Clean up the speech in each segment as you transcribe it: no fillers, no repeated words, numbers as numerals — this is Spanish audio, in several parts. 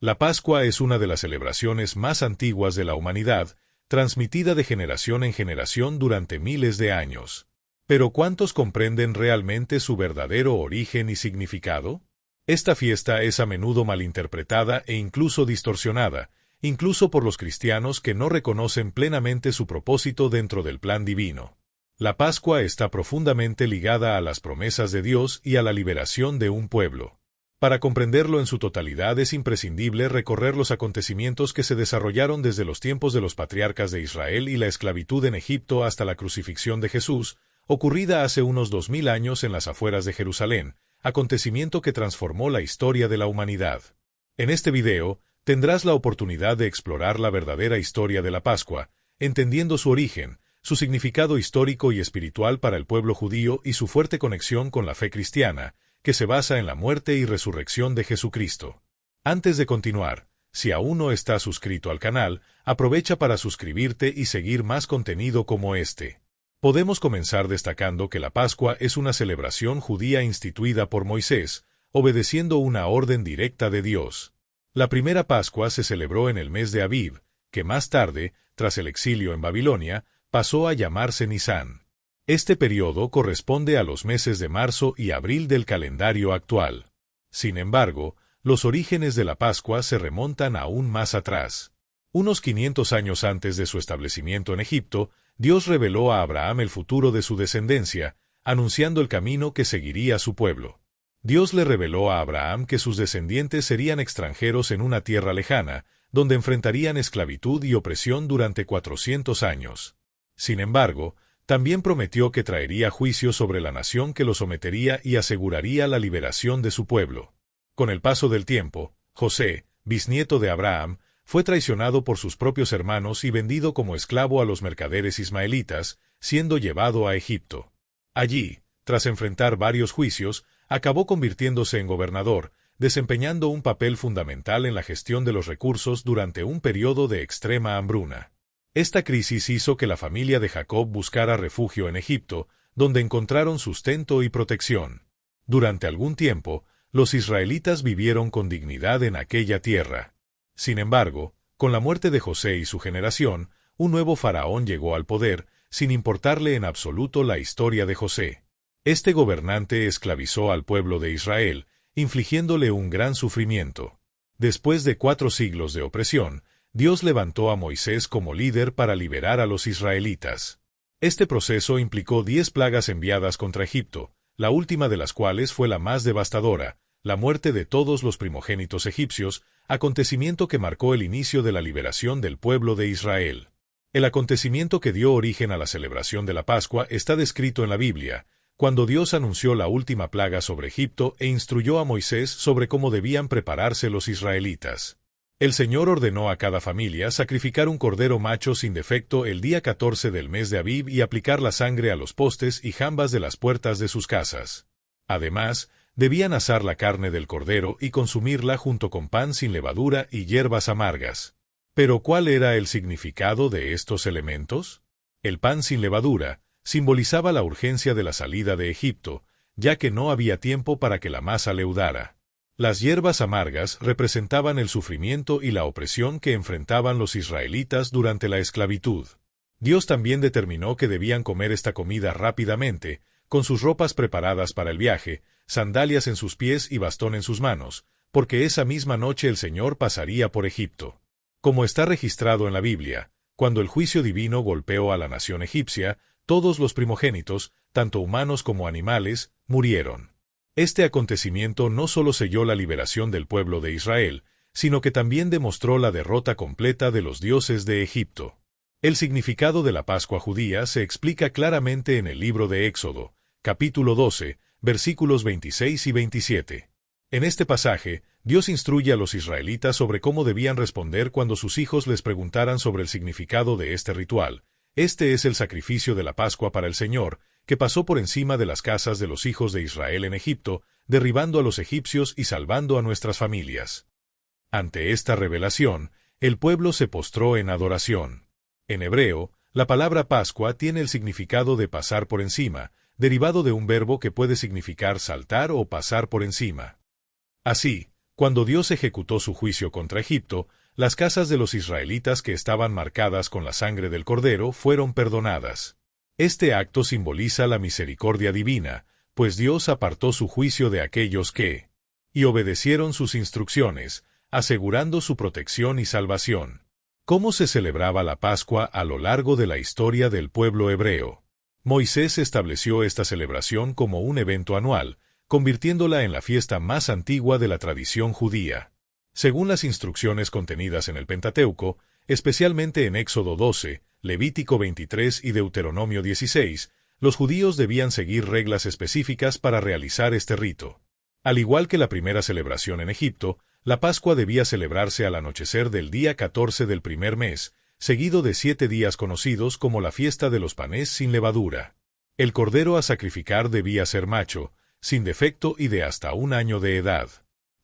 La Pascua es una de las celebraciones más antiguas de la humanidad, transmitida de generación en generación durante miles de años. Pero ¿cuántos comprenden realmente su verdadero origen y significado? Esta fiesta es a menudo malinterpretada e incluso distorsionada, incluso por los cristianos que no reconocen plenamente su propósito dentro del plan divino. La Pascua está profundamente ligada a las promesas de Dios y a la liberación de un pueblo. Para comprenderlo en su totalidad es imprescindible recorrer los acontecimientos que se desarrollaron desde los tiempos de los patriarcas de Israel y la esclavitud en Egipto hasta la crucifixión de Jesús, ocurrida hace unos 2000 años en las afueras de Jerusalén, acontecimiento que transformó la historia de la humanidad. En este video, tendrás la oportunidad de explorar la verdadera historia de la Pascua, entendiendo su origen, su significado histórico y espiritual para el pueblo judío y su fuerte conexión con la fe cristiana, que se basa en la muerte y resurrección de Jesucristo. Antes de continuar, si aún no estás suscrito al canal, aprovecha para suscribirte y seguir más contenido como este. Podemos comenzar destacando que la Pascua es una celebración judía instituida por Moisés, obedeciendo una orden directa de Dios. La primera Pascua se celebró en el mes de Abib, que más tarde, tras el exilio en Babilonia, pasó a llamarse Nisán. Este periodo corresponde a los meses de marzo y abril del calendario actual. Sin embargo, los orígenes de la Pascua se remontan aún más atrás. Unos 500 años antes de su establecimiento en Egipto, Dios reveló a Abraham el futuro de su descendencia, anunciando el camino que seguiría su pueblo. Dios le reveló a Abraham que sus descendientes serían extranjeros en una tierra lejana, donde enfrentarían esclavitud y opresión durante 400 años. Sin embargo, también prometió que traería juicio sobre la nación que lo sometería y aseguraría la liberación de su pueblo. Con el paso del tiempo, José, bisnieto de Abraham, fue traicionado por sus propios hermanos y vendido como esclavo a los mercaderes ismaelitas, siendo llevado a Egipto. Allí, tras enfrentar varios juicios, acabó convirtiéndose en gobernador, desempeñando un papel fundamental en la gestión de los recursos durante un periodo de extrema hambruna. Esta crisis hizo que la familia de Jacob buscara refugio en Egipto, donde encontraron sustento y protección. Durante algún tiempo, los israelitas vivieron con dignidad en aquella tierra. Sin embargo, con la muerte de José y su generación, un nuevo faraón llegó al poder, sin importarle en absoluto la historia de José. Este gobernante esclavizó al pueblo de Israel, infligiéndole un gran sufrimiento. Después de 4 siglos de opresión, Dios levantó a Moisés como líder para liberar a los israelitas. Este proceso implicó 10 plagas enviadas contra Egipto, la última de las cuales fue la más devastadora, la muerte de todos los primogénitos egipcios, acontecimiento que marcó el inicio de la liberación del pueblo de Israel. El acontecimiento que dio origen a la celebración de la Pascua está descrito en la Biblia, cuando Dios anunció la última plaga sobre Egipto e instruyó a Moisés sobre cómo debían prepararse los israelitas. El Señor ordenó a cada familia sacrificar un cordero macho sin defecto el día 14 del mes de Abib y aplicar la sangre a los postes y jambas de las puertas de sus casas. Además, debían asar la carne del cordero y consumirla junto con pan sin levadura y hierbas amargas. ¿Pero cuál era el significado de estos elementos? El pan sin levadura simbolizaba la urgencia de la salida de Egipto, ya que no había tiempo para que la masa leudara. Las hierbas amargas representaban el sufrimiento y la opresión que enfrentaban los israelitas durante la esclavitud. Dios también determinó que debían comer esta comida rápidamente, con sus ropas preparadas para el viaje, sandalias en sus pies y bastón en sus manos, porque esa misma noche el Señor pasaría por Egipto. Como está registrado en la Biblia, cuando el juicio divino golpeó a la nación egipcia, todos los primogénitos, tanto humanos como animales, murieron. Este acontecimiento no solo selló la liberación del pueblo de Israel, sino que también demostró la derrota completa de los dioses de Egipto. El significado de la Pascua judía se explica claramente en el libro de Éxodo, capítulo 12, versículos 26 y 27. En este pasaje, Dios instruye a los israelitas sobre cómo debían responder cuando sus hijos les preguntaran sobre el significado de este ritual. Este es el sacrificio de la Pascua para el Señor, que pasó por encima de las casas de los hijos de Israel en Egipto, derribando a los egipcios y salvando a nuestras familias. Ante esta revelación, el pueblo se postró en adoración. En hebreo, la palabra Pascua tiene el significado de pasar por encima, derivado de un verbo que puede significar saltar o pasar por encima. Así, Cuando Dios ejecutó su juicio contra Egipto, las casas de los israelitas que estaban marcadas con la sangre del Cordero fueron perdonadas. Este acto simboliza la misericordia divina, pues Dios apartó su juicio de aquellos que y obedecieron sus instrucciones, asegurando su protección y salvación. ¿Cómo se celebraba la Pascua a lo largo de la historia del pueblo hebreo? Moisés estableció esta celebración como un evento anual, convirtiéndola en la fiesta más antigua de la tradición judía. Según las instrucciones contenidas en el Pentateuco, especialmente en Éxodo 12, Levítico 23 y Deuteronomio 16, los judíos debían seguir reglas específicas para realizar este rito. Al igual que la primera celebración en Egipto, la Pascua debía celebrarse al anochecer del día 14 del primer mes, seguido de 7 días conocidos como la fiesta de los panes sin levadura. El cordero a sacrificar debía ser macho, sin defecto y de hasta 1 año de edad.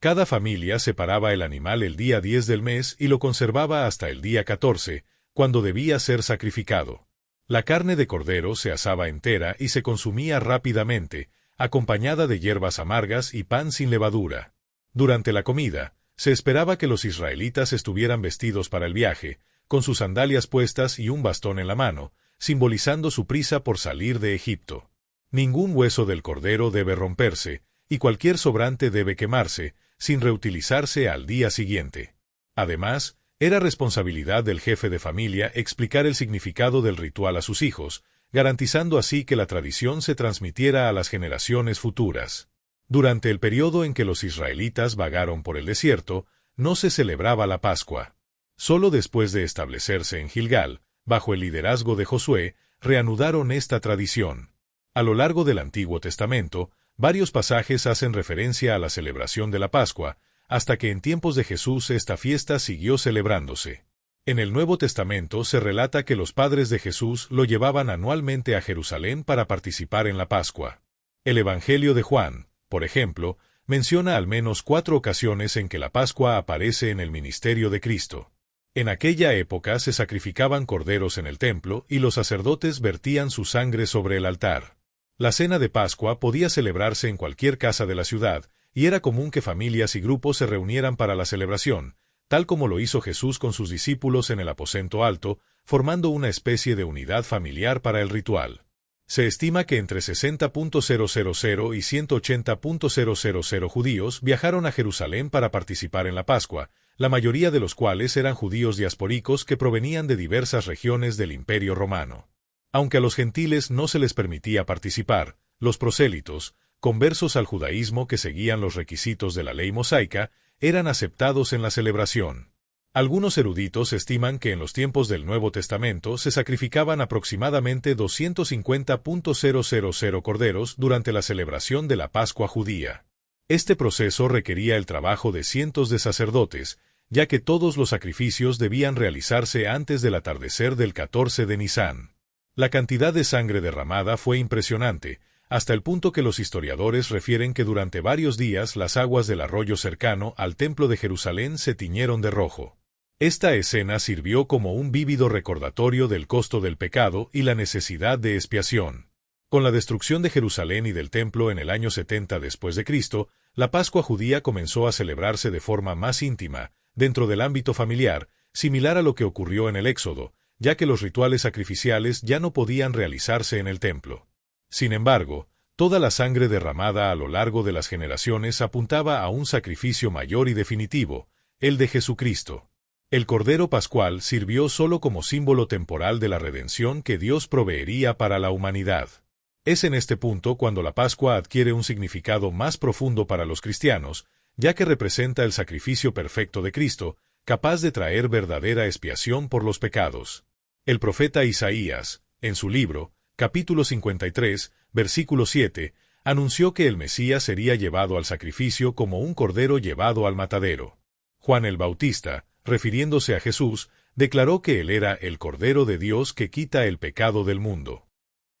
Cada familia separaba el animal el día 10 del mes y lo conservaba hasta el día 14, cuando debía ser sacrificado. La carne de cordero se asaba entera y se consumía rápidamente, acompañada de hierbas amargas y pan sin levadura. Durante la comida, se esperaba que los israelitas estuvieran vestidos para el viaje, con sus sandalias puestas y un bastón en la mano, simbolizando su prisa por salir de Egipto. Ningún hueso del cordero debe romperse, y cualquier sobrante debe quemarse, sin reutilizarse al día siguiente. Además, era responsabilidad del jefe de familia explicar el significado del ritual a sus hijos, garantizando así que la tradición se transmitiera a las generaciones futuras. Durante el periodo en que los israelitas vagaron por el desierto, no se celebraba la Pascua. Solo después de establecerse en Gilgal, bajo el liderazgo de Josué, reanudaron esta tradición. A lo largo del Antiguo Testamento, varios pasajes hacen referencia a la celebración de la Pascua, hasta que en tiempos de Jesús esta fiesta siguió celebrándose. En el Nuevo Testamento se relata que los padres de Jesús lo llevaban anualmente a Jerusalén para participar en la Pascua. El Evangelio de Juan, por ejemplo, menciona al menos 4 ocasiones en que la Pascua aparece en el ministerio de Cristo. En aquella época se sacrificaban corderos en el templo y los sacerdotes vertían su sangre sobre el altar. La cena de Pascua podía celebrarse en cualquier casa de la ciudad, y era común que familias y grupos se reunieran para la celebración, tal como lo hizo Jesús con sus discípulos en el aposento alto, formando una especie de unidad familiar para el ritual. Se estima que entre 60.000 y 180.000 judíos viajaron a Jerusalén para participar en la Pascua, la mayoría de los cuales eran judíos diaspóricos que provenían de diversas regiones del Imperio Romano. Aunque a los gentiles no se les permitía participar, los prosélitos, conversos al judaísmo que seguían los requisitos de la ley mosaica, eran aceptados en la celebración. Algunos eruditos estiman que en los tiempos del Nuevo Testamento se sacrificaban aproximadamente 250.000 corderos durante la celebración de la Pascua judía. Este proceso requería el trabajo de cientos de sacerdotes, ya que todos los sacrificios debían realizarse antes del atardecer del 14 de Nisán. La cantidad de sangre derramada fue impresionante, hasta el punto que los historiadores refieren que durante varios días las aguas del arroyo cercano al Templo de Jerusalén se tiñeron de rojo. Esta escena sirvió como un vívido recordatorio del costo del pecado y la necesidad de expiación. Con la destrucción de Jerusalén y del Templo en el año 70 después de Cristo, la Pascua judía comenzó a celebrarse de forma más íntima, dentro del ámbito familiar, similar a lo que ocurrió en el Éxodo, ya que los rituales sacrificiales ya no podían realizarse en el templo. Sin embargo, toda la sangre derramada a lo largo de las generaciones apuntaba a un sacrificio mayor y definitivo, el de Jesucristo. El Cordero Pascual sirvió solo como símbolo temporal de la redención que Dios proveería para la humanidad. Es en este punto cuando la Pascua adquiere un significado más profundo para los cristianos, ya que representa el sacrificio perfecto de Cristo, capaz de traer verdadera expiación por los pecados. El profeta Isaías, en su libro, capítulo 53, versículo 7, anunció que el Mesías sería llevado al sacrificio como un cordero llevado al matadero. Juan el Bautista, refiriéndose a Jesús, declaró que él era el Cordero de Dios que quita el pecado del mundo.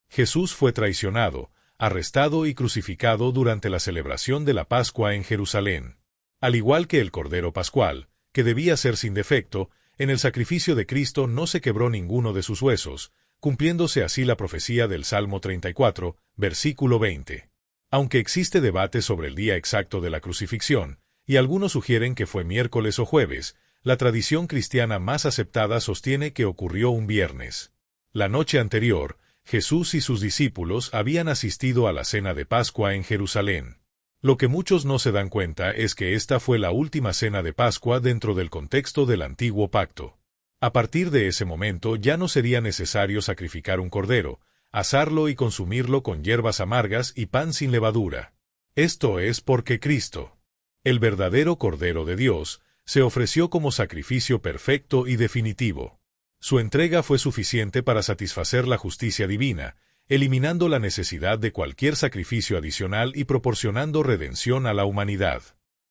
Jesús fue traicionado, arrestado y crucificado durante la celebración de la Pascua en Jerusalén. Al igual que el Cordero Pascual, que debía ser sin defecto, en el sacrificio de Cristo no se quebró ninguno de sus huesos, cumpliéndose así la profecía del Salmo 34, versículo 20. Aunque existe debate sobre el día exacto de la crucifixión, y algunos sugieren que fue miércoles o jueves. La tradición cristiana más aceptada sostiene que ocurrió un viernes. La noche anterior, Jesús y sus discípulos habían asistido a la cena de Pascua en Jerusalén. Lo que muchos no se dan cuenta es que esta fue la última cena de Pascua dentro del contexto del Antiguo Pacto. A partir de ese momento ya no sería necesario sacrificar un cordero, asarlo y consumirlo con hierbas amargas y pan sin levadura. Esto es porque Cristo, el verdadero Cordero de Dios, se ofreció como sacrificio perfecto y definitivo. Su entrega fue suficiente para satisfacer la justicia divina, eliminando la necesidad de cualquier sacrificio adicional y proporcionando redención a la humanidad.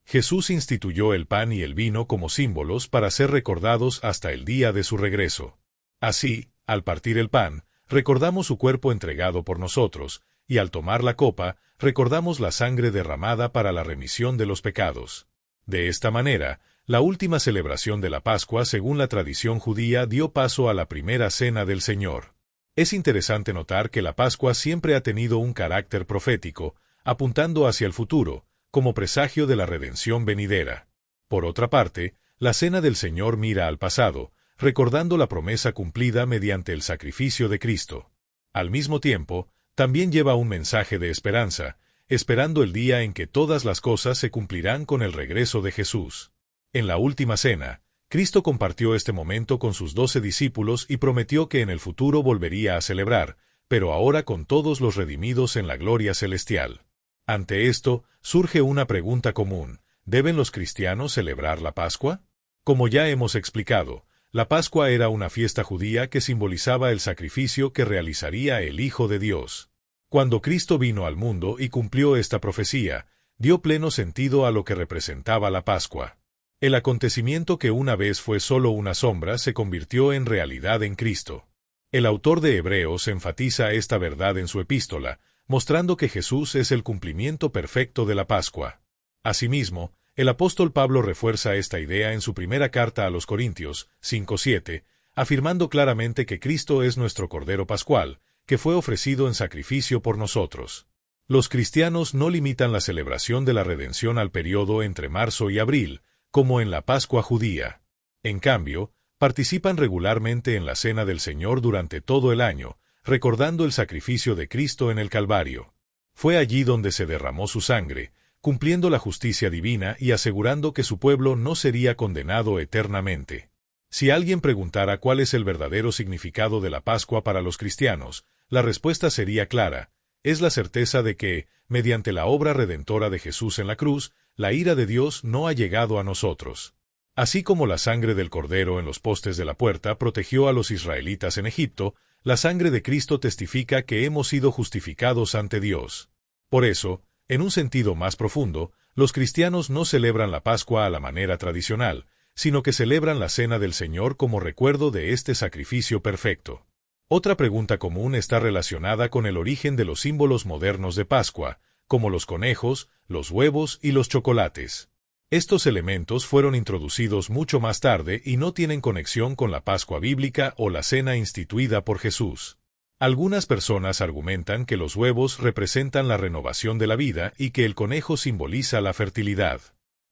Jesús instituyó el pan y el vino como símbolos para ser recordados hasta el día de su regreso. Así, al partir el pan, recordamos su cuerpo entregado por nosotros, y al tomar la copa, recordamos la sangre derramada para la remisión de los pecados. De esta manera, la última celebración de la Pascua según la tradición judía dio paso a la primera cena del Señor. Es interesante notar que la Pascua siempre ha tenido un carácter profético, apuntando hacia el futuro, como presagio de la redención venidera. Por otra parte, la Cena del Señor mira al pasado, recordando la promesa cumplida mediante el sacrificio de Cristo. Al mismo tiempo, también lleva un mensaje de esperanza, esperando el día en que todas las cosas se cumplirán con el regreso de Jesús. En la última cena, Cristo compartió este momento con sus 12 discípulos y prometió que en el futuro volvería a celebrar, pero ahora con todos los redimidos en la gloria celestial. Ante esto, surge una pregunta común: ¿deben los cristianos celebrar la Pascua? Como ya hemos explicado, la Pascua era una fiesta judía que simbolizaba el sacrificio que realizaría el Hijo de Dios. Cuando Cristo vino al mundo y cumplió esta profecía, dio pleno sentido a lo que representaba la Pascua. El acontecimiento que una vez fue solo una sombra se convirtió en realidad en Cristo. El autor de Hebreos enfatiza esta verdad en su epístola, mostrando que Jesús es el cumplimiento perfecto de la Pascua. Asimismo, el apóstol Pablo refuerza esta idea en su primera carta a los Corintios, 5:7, afirmando claramente que Cristo es nuestro Cordero Pascual, que fue ofrecido en sacrificio por nosotros. Los cristianos no limitan la celebración de la redención al periodo entre marzo y abril, como en la Pascua judía. En cambio, participan regularmente en la Cena del Señor durante todo el año, recordando el sacrificio de Cristo en el Calvario. Fue allí donde se derramó su sangre, cumpliendo la justicia divina y asegurando que su pueblo no sería condenado eternamente. Si alguien preguntara cuál es el verdadero significado de la Pascua para los cristianos, la respuesta sería clara: es la certeza de que, mediante la obra redentora de Jesús en la cruz, la ira de Dios no ha llegado a nosotros. Así como la sangre del Cordero en los postes de la puerta protegió a los israelitas en Egipto, la sangre de Cristo testifica que hemos sido justificados ante Dios. Por eso, en un sentido más profundo, los cristianos no celebran la Pascua a la manera tradicional, sino que celebran la Cena del Señor como recuerdo de este sacrificio perfecto. Otra pregunta común está relacionada con el origen de los símbolos modernos de Pascua, como los conejos, los huevos y los chocolates. Estos elementos fueron introducidos mucho más tarde y no tienen conexión con la Pascua bíblica o la cena instituida por Jesús. Algunas personas argumentan que los huevos representan la renovación de la vida y que el conejo simboliza la fertilidad.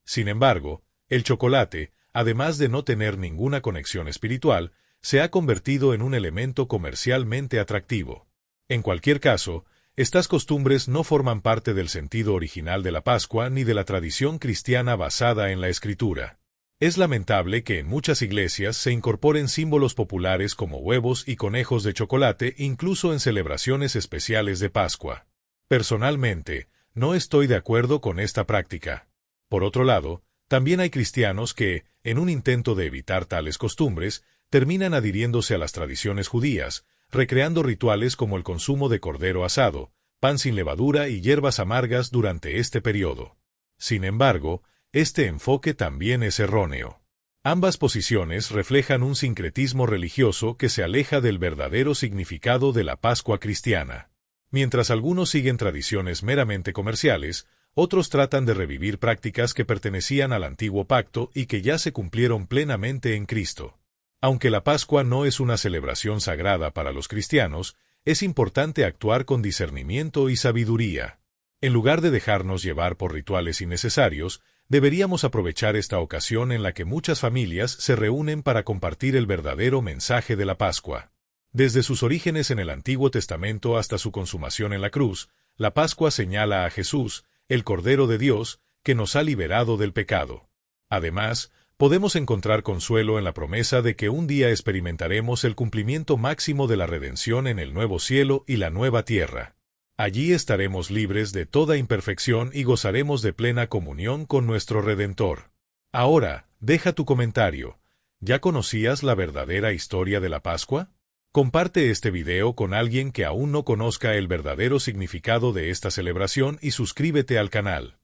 Sin embargo, el chocolate, además de no tener ninguna conexión espiritual, se ha convertido en un elemento comercialmente atractivo. En cualquier caso, estas costumbres no forman parte del sentido original de la Pascua ni de la tradición cristiana basada en la Escritura. Es lamentable que en muchas iglesias se incorporen símbolos populares como huevos y conejos de chocolate incluso en celebraciones especiales de Pascua. Personalmente, no estoy de acuerdo con esta práctica. Por otro lado, también hay cristianos que, en un intento de evitar tales costumbres, terminan adhiriéndose a las tradiciones judías, recreando rituales como el consumo de cordero asado, pan sin levadura y hierbas amargas durante este periodo. Sin embargo, este enfoque también es erróneo. Ambas posiciones reflejan un sincretismo religioso que se aleja del verdadero significado de la Pascua cristiana. Mientras algunos siguen tradiciones meramente comerciales, otros tratan de revivir prácticas que pertenecían al antiguo pacto y que ya se cumplieron plenamente en Cristo. Aunque la Pascua no es una celebración sagrada para los cristianos, es importante actuar con discernimiento y sabiduría. En lugar de dejarnos llevar por rituales innecesarios, Deberíamos aprovechar esta ocasión en la que muchas familias se reúnen para compartir el verdadero mensaje de la Pascua. Desde sus orígenes en el Antiguo Testamento hasta su consumación en la cruz, la Pascua señala a Jesús, el Cordero de Dios, que nos ha liberado del pecado. Además, podemos encontrar consuelo en la promesa de que un día experimentaremos el cumplimiento máximo de la redención en el nuevo cielo y la nueva tierra. Allí estaremos libres de toda imperfección y gozaremos de plena comunión con nuestro Redentor. Ahora, deja tu comentario. ¿Ya conocías la verdadera historia de la Pascua? Comparte este video con alguien que aún no conozca el verdadero significado de esta celebración y suscríbete al canal.